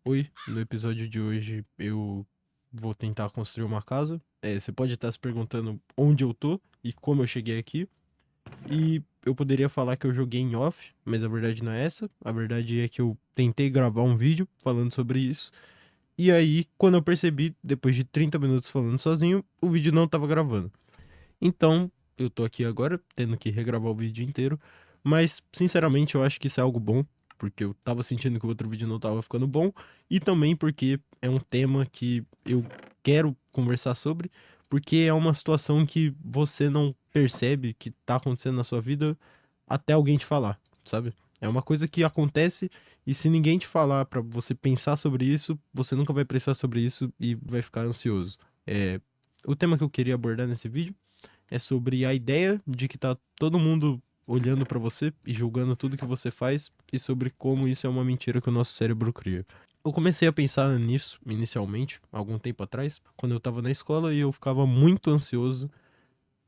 Oi, no episódio de hoje eu vou tentar construir uma casa. Você pode estar se perguntando onde eu tô e como eu cheguei aqui. E eu poderia falar que eu joguei em off, mas a verdade não é essa. A verdade é que eu tentei gravar um vídeo falando sobre isso. E aí, quando eu percebi, depois de 30 minutos falando sozinho, o vídeo não tava gravando. Então, eu tô aqui agora, tendo que regravar o vídeo inteiro. Mas, sinceramente, eu acho que isso é algo bom, porque eu tava sentindo que o outro vídeo não tava ficando bom, e também porque é um tema que eu quero conversar sobre, porque é uma situação que você não percebe que tá acontecendo na sua vida até alguém te falar, sabe? É uma coisa que acontece e se ninguém te falar pra você pensar sobre isso, você nunca vai pensar sobre isso e vai ficar ansioso. É, o tema que eu queria abordar nesse vídeo é sobre a ideia de que tá todo mundo olhando pra você e julgando tudo que você faz e sobre como isso é uma mentira que o nosso cérebro cria. Eu comecei a pensar nisso inicialmente, algum tempo atrás, quando eu tava na escola e eu ficava muito ansioso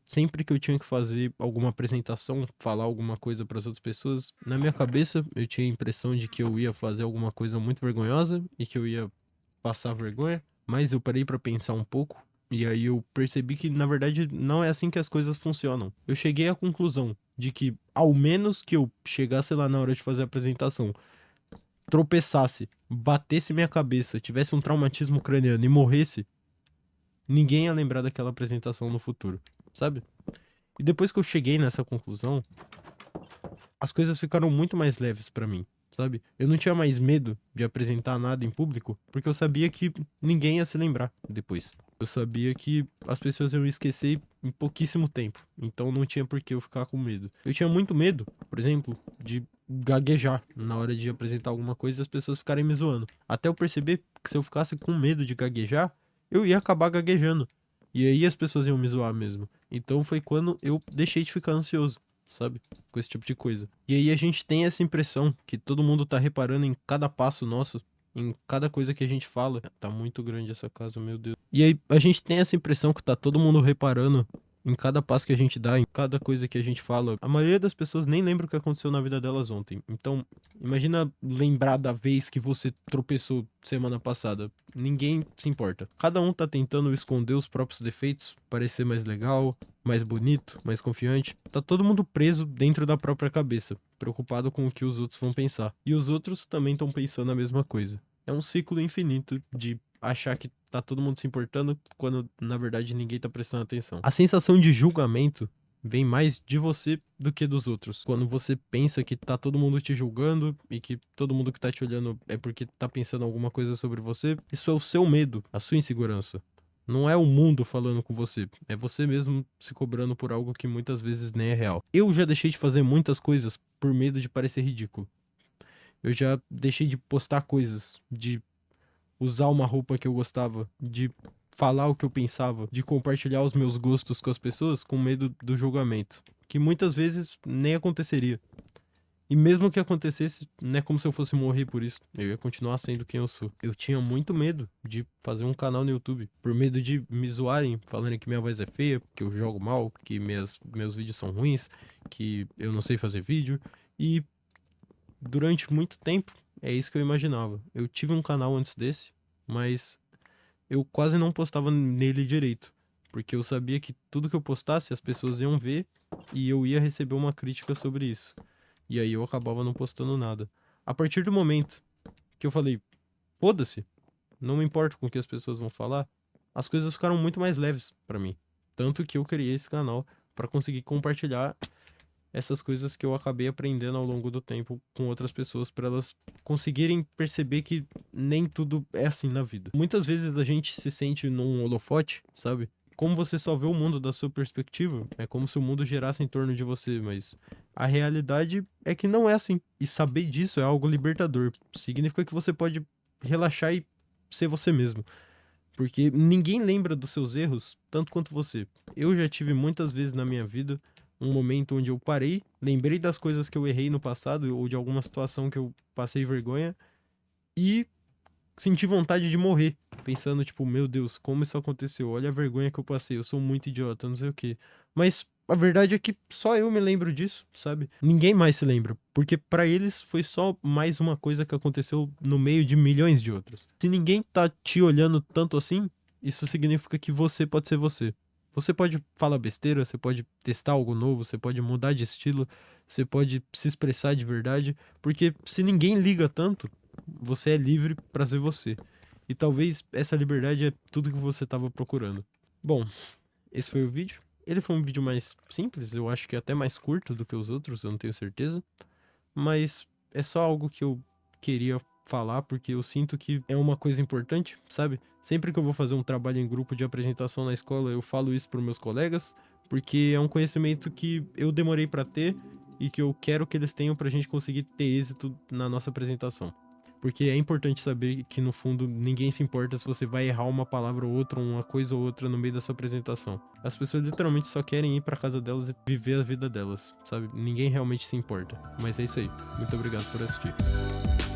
sempre que eu tinha que fazer alguma apresentação, falar alguma coisa para as outras pessoas. Na minha cabeça, eu tinha a impressão de que eu ia fazer alguma coisa muito vergonhosa e que eu ia passar vergonha, mas eu parei pra pensar um pouco e aí eu percebi que na verdade não é assim que as coisas funcionam. Eu cheguei à conclusão de que ao menos que eu chegasse lá na hora de fazer a apresentação, tropeçasse, batesse minha cabeça, tivesse um traumatismo craniano e morresse, ninguém ia lembrar daquela apresentação no futuro, sabe? E depois que eu cheguei nessa conclusão, as coisas ficaram muito mais leves pra mim, sabe? Eu não tinha mais medo de apresentar nada em público, porque eu sabia que ninguém ia se lembrar depois. Eu sabia que as pessoas iam esquecer em pouquíssimo tempo, então não tinha por que eu ficar com medo. Eu tinha muito medo, por exemplo, de gaguejar na hora de apresentar alguma coisa e as pessoas ficarem me zoando. Até eu perceber que se eu ficasse com medo de gaguejar, eu ia acabar gaguejando. E aí as pessoas iam me zoar mesmo. Então foi quando eu deixei de ficar ansioso, sabe? Com esse tipo de coisa. E aí a gente tem essa impressão que todo mundo tá reparando em cada passo nosso, em cada coisa que a gente fala. Tá muito grande essa casa, meu Deus. E aí a gente tem essa impressão que tá todo mundo reparando em cada passo que a gente dá, em cada coisa que a gente fala. A maioria das pessoas nem lembra o que aconteceu na vida delas ontem. Então, imagina lembrar da vez que você tropeçou semana passada. Ninguém se importa. Cada um tá tentando esconder os próprios defeitos, parecer mais legal, mais bonito, mais confiante. Tá todo mundo preso dentro da própria cabeça, preocupado com o que os outros vão pensar. E os outros também estão pensando a mesma coisa. É um ciclo infinito de achar que tá todo mundo se importando quando na verdade ninguém tá prestando atenção. A sensação de julgamento vem mais de você do que dos outros. Quando você pensa que tá todo mundo te julgando e que todo mundo que tá te olhando é porque tá pensando alguma coisa sobre você, isso é o seu medo, a sua insegurança. Não é o mundo falando com você, é você mesmo se cobrando por algo que muitas vezes nem é real. Eu já deixei de fazer muitas coisas por medo de parecer ridículo. Eu já deixei de postar coisas, de usar uma roupa que eu gostava, de falar o que eu pensava, de compartilhar os meus gostos com as pessoas com medo do julgamento, que muitas vezes nem aconteceria. E mesmo que acontecesse, não é como se eu fosse morrer por isso. Eu ia continuar sendo quem eu sou. Eu tinha muito medo de fazer um canal no YouTube. Por medo de me zoarem, falando que minha voz é feia, que eu jogo mal, que meus vídeos são ruins, que eu não sei fazer vídeo. E durante muito tempo, é isso que eu imaginava. Eu tive um canal antes desse, mas eu quase não postava nele direito. Porque eu sabia que tudo que eu postasse as pessoas iam ver e eu ia receber uma crítica sobre isso. E aí eu acabava não postando nada. A partir do momento que eu falei, foda-se, não me importo com o que as pessoas vão falar, as coisas ficaram muito mais leves pra mim. Tanto que eu criei esse canal pra conseguir compartilhar essas coisas que eu acabei aprendendo ao longo do tempo com outras pessoas para elas conseguirem perceber que nem tudo é assim na vida. Muitas vezes a gente se sente num holofote, sabe? Como você só vê o mundo da sua perspectiva, é como se o mundo girasse em torno de você, mas a realidade é que não é assim. E saber disso é algo libertador. Significa que você pode relaxar e ser você mesmo. Porque ninguém lembra dos seus erros tanto quanto você. Eu já tive muitas vezes na minha vida um momento onde eu parei, lembrei das coisas que eu errei no passado ou de alguma situação que eu passei vergonha e senti vontade de morrer. pensando, tipo, meu Deus, como isso aconteceu? Olha a vergonha que eu passei, eu sou muito idiota, não sei o quê. Mas a verdade é que só eu me lembro disso, sabe? Ninguém mais se lembra, porque pra eles foi só mais uma coisa que aconteceu no meio de milhões de outras. Se ninguém tá te olhando tanto assim, isso significa que você pode ser você. Você pode falar besteira, você pode testar algo novo, você pode mudar de estilo, você pode se expressar de verdade, porque se ninguém liga tanto, você é livre pra ser você. E talvez essa liberdade é tudo que você estava procurando. Bom, esse foi o vídeo. Ele foi um vídeo mais simples, eu acho que até mais curto do que os outros, eu não tenho certeza. Mas é só algo que eu queria falar porque eu sinto que é uma coisa importante, sabe? Sempre que eu vou fazer um trabalho em grupo de apresentação na escola, eu falo isso para meus colegas, porque é um conhecimento que eu demorei para ter e que eu quero que eles tenham pra gente conseguir ter êxito na nossa apresentação. Porque é importante saber que, no fundo, ninguém se importa se você vai errar uma palavra ou outra, uma coisa ou outra no meio da sua apresentação. As pessoas literalmente só querem ir pra casa delas e viver a vida delas, sabe? Ninguém realmente se importa. Mas é isso aí. Muito obrigado por assistir.